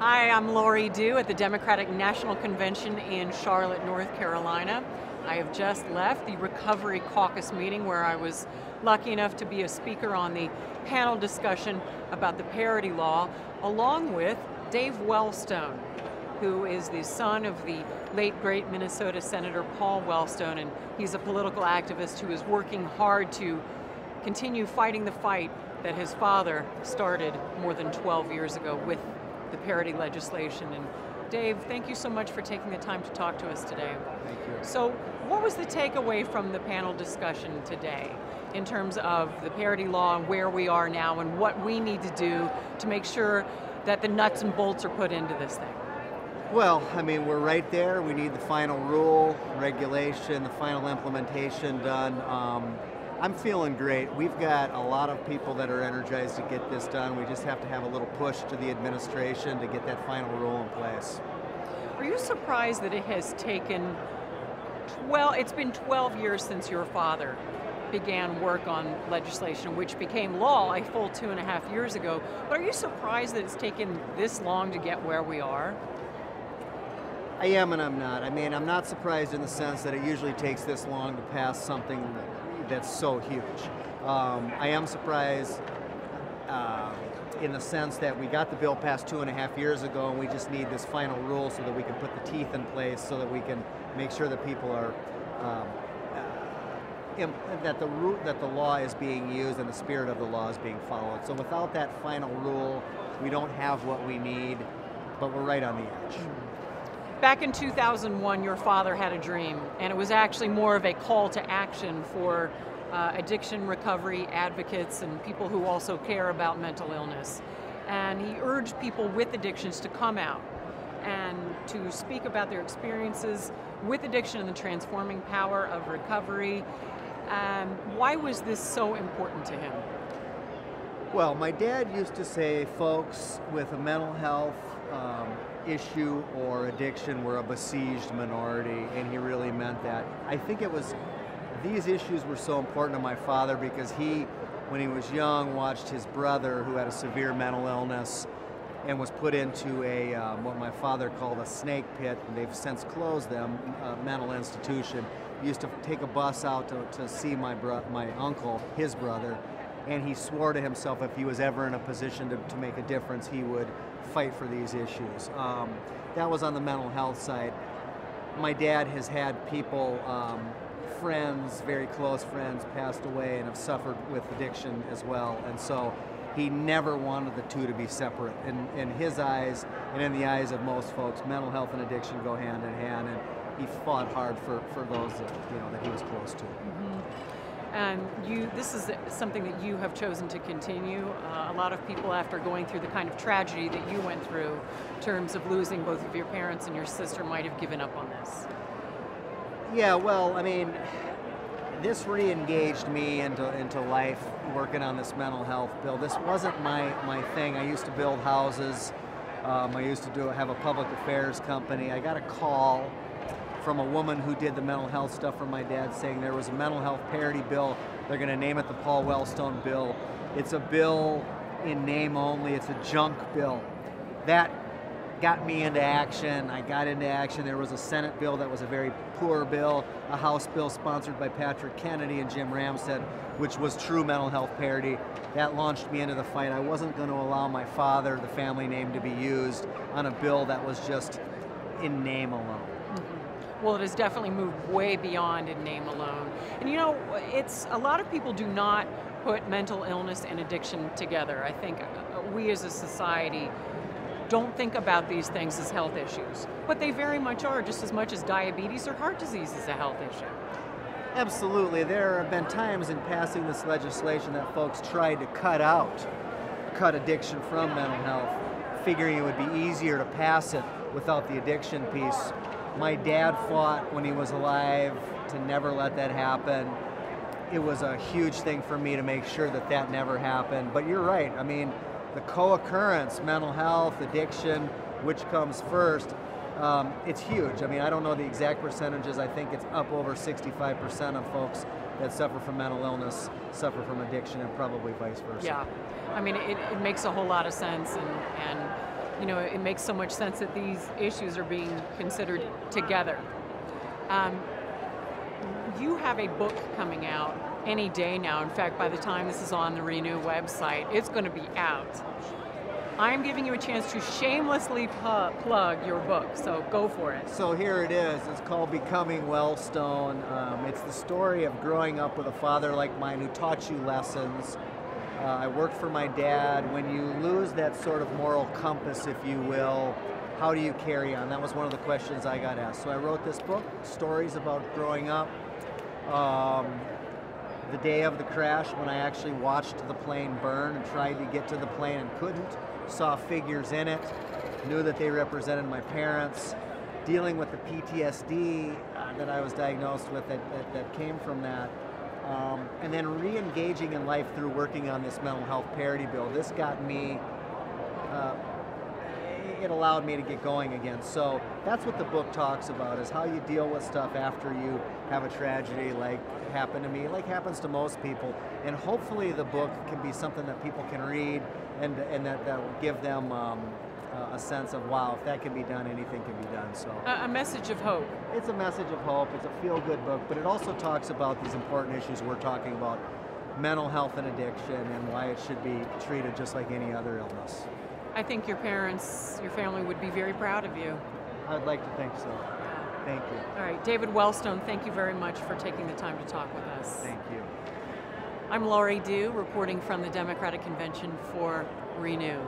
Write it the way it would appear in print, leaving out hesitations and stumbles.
Hi, I'm Laurie Dhue at the Democratic National Convention in Charlotte, North Carolina. I have just left the Recovery Caucus meeting where I was lucky enough to be a speaker on the panel discussion about the Parity law, along with Dave Wellstone, who is the son of the late great Minnesota Senator Paul Wellstone, and he's a political activist who is working hard to continue fighting the fight that his father started more than 12 years ago with the Parity legislation. And Dave, thank you so much for taking the time to talk to us today. Thank you. So what was the takeaway from the panel discussion today in terms of the Parity law and where we are now and what we need to do to make sure that the nuts and bolts are put into this thing? Well, I mean, we're right there. We need the final rule, regulation, the final implementation done. I'm feeling great. We've got a lot of people that are energized to get this done. We just have to have a little push to the administration to get that final rule in place. Are you surprised that it has taken, it's been 12 years since your father began work on legislation, which became law a full 2.5 years ago, but are you surprised that it's taken this long to get where we are? I am and I'm not. I mean, I'm not surprised in the sense that it usually takes this long to pass something that's so huge. I am surprised in the sense that we got the bill passed 2.5 years ago and we just need this final rule so that we can put the teeth in place so that we can make sure that people are, that the law is being used and the spirit of the law is being followed. So without that final rule, we don't have what we need, but we're right on the edge. Back in 2001, your father had a dream, and it was actually more of a call to action for addiction recovery advocates and people who also care about mental illness. And he urged people with addictions to come out and to speak about their experiences with addiction and the transforming power of recovery. Why was this so important to him? Well, my dad used to say folks with a mental health issue or addiction were a besieged minority, and he really meant that. I think it was, these issues were so important to my father because he, when he was young, watched his brother who had a severe mental illness and was put into a, what my father called a snake pit, and they've since closed them, a mental institution. He used to take a bus out to see my uncle, his brother, and he swore to himself if he was ever in a position to make a difference, he would fight for these issues. That was on the mental health side. My dad has had people, friends, very close friends, passed away and have suffered with addiction as well, and so he never wanted the two to be separate. In his eyes, and in the eyes of most folks, mental health and addiction go hand in hand, and he fought hard for those that he was close to. Mm-hmm. And this is something that you have chosen to continue. A lot of people, after going through the kind of tragedy that you went through in terms of losing both of your parents and your sister, might have given up on this. Yeah, well, I mean, this re-engaged me into life, working on this mental health bill. This wasn't my thing. I used to build houses. I used to have a public affairs company. I got a call from a woman who did the mental health stuff for my dad saying there was a mental health parity bill. They're going to name it the Paul Wellstone bill. It's a bill in name only. It's a junk bill. That got me into action. I got into action. There was a Senate bill that was a very poor bill, a House bill sponsored by Patrick Kennedy and Jim Ramstad, which was true mental health parity. That launched me into the fight. I wasn't going to allow my father, the family name, to be used on a bill that was just in name alone. Mm-hmm. Well, it has definitely moved way beyond in name alone. And you know, a lot of people do not put mental illness and addiction together. I think we as a society don't think about these things as health issues, but they very much are, just as much as diabetes or heart disease is a health issue. Absolutely. There have been times in passing this legislation that folks tried to cut addiction from mental health, figuring it would be easier to pass it without the addiction piece. My dad fought when he was alive to never let that happen. It was a huge thing for me to make sure that that never happened. But you're right. I mean, the co-occurrence, mental health, addiction, which comes first, it's huge. I mean, I don't know the exact percentages. I think it's up over 65% of folks that suffer from mental illness suffer from addiction, and probably vice versa. Yeah, I mean, it makes a whole lot of sense, and you know, it makes so much sense that these issues are being considered together. You have a book coming out any day now. In fact, by the time this is on the Renew website, it's going to be out. I'm giving you a chance to shamelessly plug your book, so go for it. So here it is. It's called Becoming Wellstone. It's the story of growing up with a father like mine who taught you lessons. I worked for my dad. When you lose that sort of moral compass, if you will, how do you carry on? That was one of the questions I got asked. So I wrote this book, stories about growing up. The day of the crash, when I actually watched the plane burn and tried to get to the plane and couldn't, saw figures in it, knew that they represented my parents, dealing with the PTSD that I was diagnosed with that came from that, and then re-engaging in life through working on this mental health parity bill. This got me, it allowed me to get going again. So that's what the book talks about, is how you deal with stuff after you have a tragedy like happened to me, like happens to most people. And hopefully the book can be something that people can read and that will give them a sense of, wow, if that can be done, anything can be done. So a message of hope. It's a message of hope. It's a feel-good book, but it also talks about these important issues we're talking about, mental health and addiction, and why it should be treated just like any other illness. I think your parents, your family would be very proud of you. I'd like to think so. Thank you. All right, David Wellstone, thank you very much for taking the time to talk with us. Thank you. I'm Laurie Dhue, reporting from the Democratic Convention for Renew.